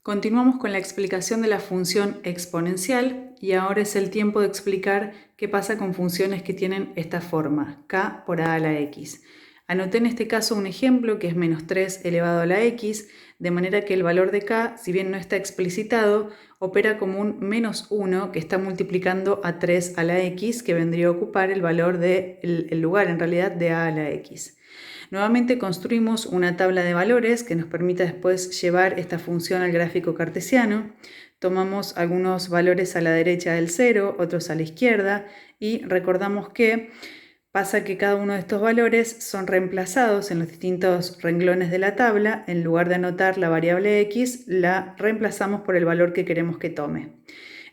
Continuamos con la explicación de la función exponencial y ahora es el tiempo de explicar qué pasa con funciones que tienen esta forma, k por a la x. Anoté en este caso un ejemplo que es menos 3 elevado a la x, de manera que el valor de k, si bien no está explicitado, opera como un menos 1 que está multiplicando a 3 a la x, que vendría a ocupar el valor el lugar en realidad de a la x. Nuevamente construimos una tabla de valores que nos permita después llevar esta función al gráfico cartesiano. Tomamos algunos valores a la derecha del 0, otros a la izquierda y recordamos que pasa que cada uno de estos valores son reemplazados en los distintos renglones de la tabla. En lugar de anotar la variable x, la reemplazamos por el valor que queremos que tome.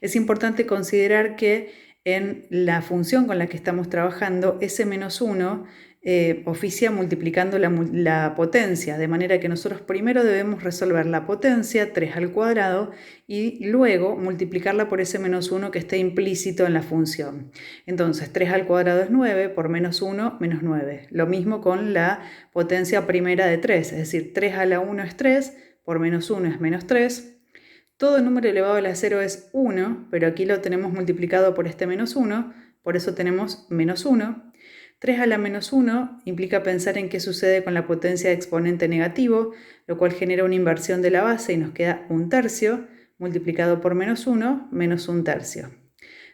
Es importante considerar que en la función con la que estamos trabajando, ese menos 1 oficia multiplicando la potencia, de manera que nosotros primero debemos resolver la potencia, 3 al cuadrado, y luego multiplicarla por ese menos 1 que está implícito en la función. Entonces 3 al cuadrado es 9, por menos 1, menos 9. Lo mismo con la potencia primera de 3, es decir, 3 a la 1 es 3, por menos 1 es menos 3. Todo número elevado a la 0 es 1, pero aquí lo tenemos multiplicado por este menos 1, por eso tenemos menos 1. 3 a la menos 1 implica pensar en qué sucede con la potencia de exponente negativo, lo cual genera una inversión de la base y nos queda un tercio, multiplicado por menos 1, menos un tercio.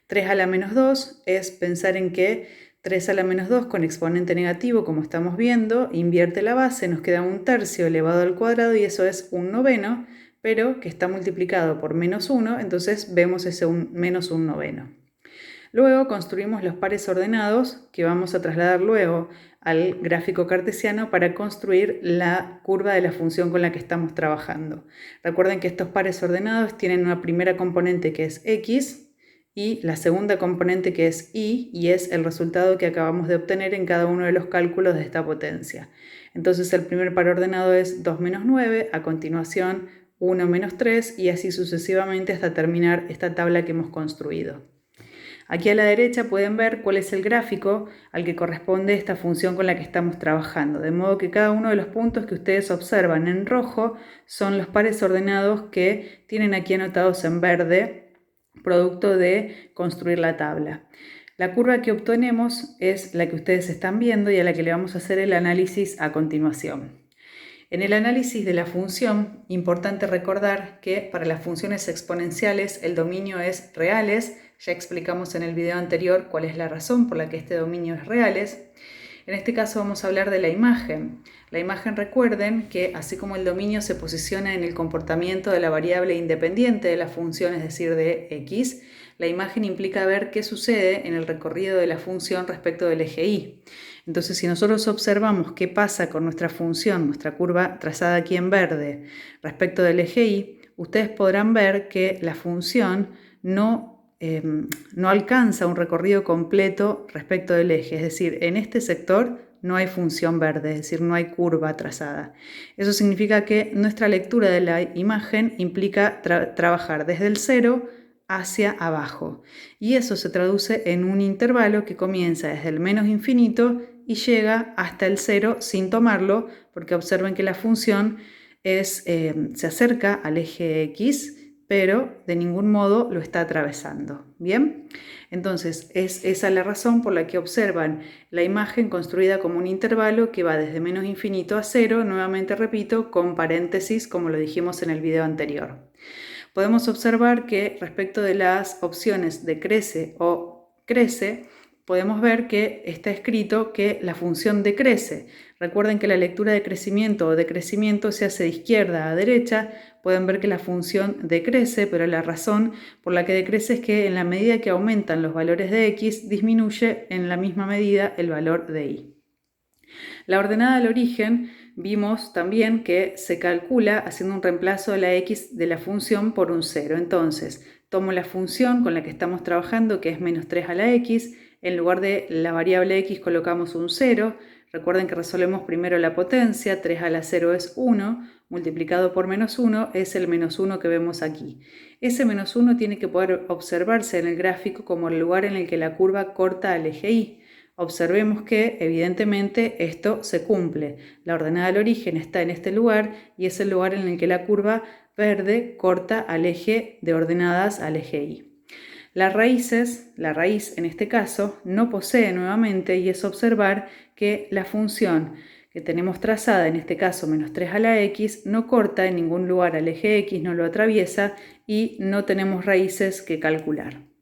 3 a la menos 2 es pensar en que 3 a la menos 2 con exponente negativo, como estamos viendo, invierte la base, nos queda un tercio elevado al cuadrado y eso es un noveno, pero que está multiplicado por menos 1, entonces vemos ese menos un noveno. Luego construimos los pares ordenados que vamos a trasladar luego al gráfico cartesiano para construir la curva de la función con la que estamos trabajando. Recuerden que estos pares ordenados tienen una primera componente que es x y la segunda componente que es y es el resultado que acabamos de obtener en cada uno de los cálculos de esta potencia. Entonces el primer par ordenado es 2 menos 9, a continuación 1 menos 3 y así sucesivamente hasta terminar esta tabla que hemos construido. Aquí a la derecha pueden ver cuál es el gráfico al que corresponde esta función con la que estamos trabajando, de modo que cada uno de los puntos que ustedes observan en rojo son los pares ordenados que tienen aquí anotados en verde, producto de construir la tabla. La curva que obtenemos es la que ustedes están viendo y a la que le vamos a hacer el análisis a continuación. En el análisis de la función, importante recordar que para las funciones exponenciales el dominio es reales. Ya explicamos en el video anterior cuál es la razón por la que este dominio es reales. En este caso vamos a hablar de la imagen. La imagen, recuerden que así como el dominio se posiciona en el comportamiento de la variable independiente de la función, es decir, de x, la imagen implica ver qué sucede en el recorrido de la función respecto del eje y. Entonces, si nosotros observamos qué pasa con nuestra función, nuestra curva trazada aquí en verde, respecto del eje y, ustedes podrán ver que la función no alcanza un recorrido completo respecto del eje, es decir, en este sector no hay función verde, es decir, no hay curva trazada. Eso significa que nuestra lectura de la imagen implica trabajar desde el 0 hacia abajo, y eso se traduce en un intervalo que comienza desde el menos infinito y llega hasta el 0 sin tomarlo, porque observen que la función se acerca al eje x, pero de ningún modo lo está atravesando. ¿Bien? Entonces, es esa la razón por la que observan la imagen construida como un intervalo que va desde menos infinito a 0, nuevamente repito, con paréntesis, como lo dijimos en el video anterior. Podemos observar que respecto de las opciones decrece o crece, podemos ver que está escrito que la función decrece. Recuerden que la lectura de crecimiento o decrecimiento se hace de izquierda a derecha. Pueden ver que la función decrece, pero la razón por la que decrece es que en la medida que aumentan los valores de x, disminuye en la misma medida el valor de y. La ordenada al origen vimos también que se calcula haciendo un reemplazo de la x de la función por un 0. Entonces, tomo la función con la que estamos trabajando, que es menos 3 a la x. En lugar de la variable x colocamos un 0. Recuerden que resolvemos primero la potencia. 3 a la 0 es 1. Multiplicado por menos 1 es el menos 1 que vemos aquí. Ese menos 1 tiene que poder observarse en el gráfico como el lugar en el que la curva corta al eje y. Observemos que evidentemente esto se cumple. La ordenada al origen está en este lugar y es el lugar en el que la curva verde corta al eje de ordenadas al eje Y. La raíz en este caso no posee nuevamente, y es observar que la función que tenemos trazada, en este caso menos 3 a la x, no corta en ningún lugar al eje x, no lo atraviesa y no tenemos raíces que calcular.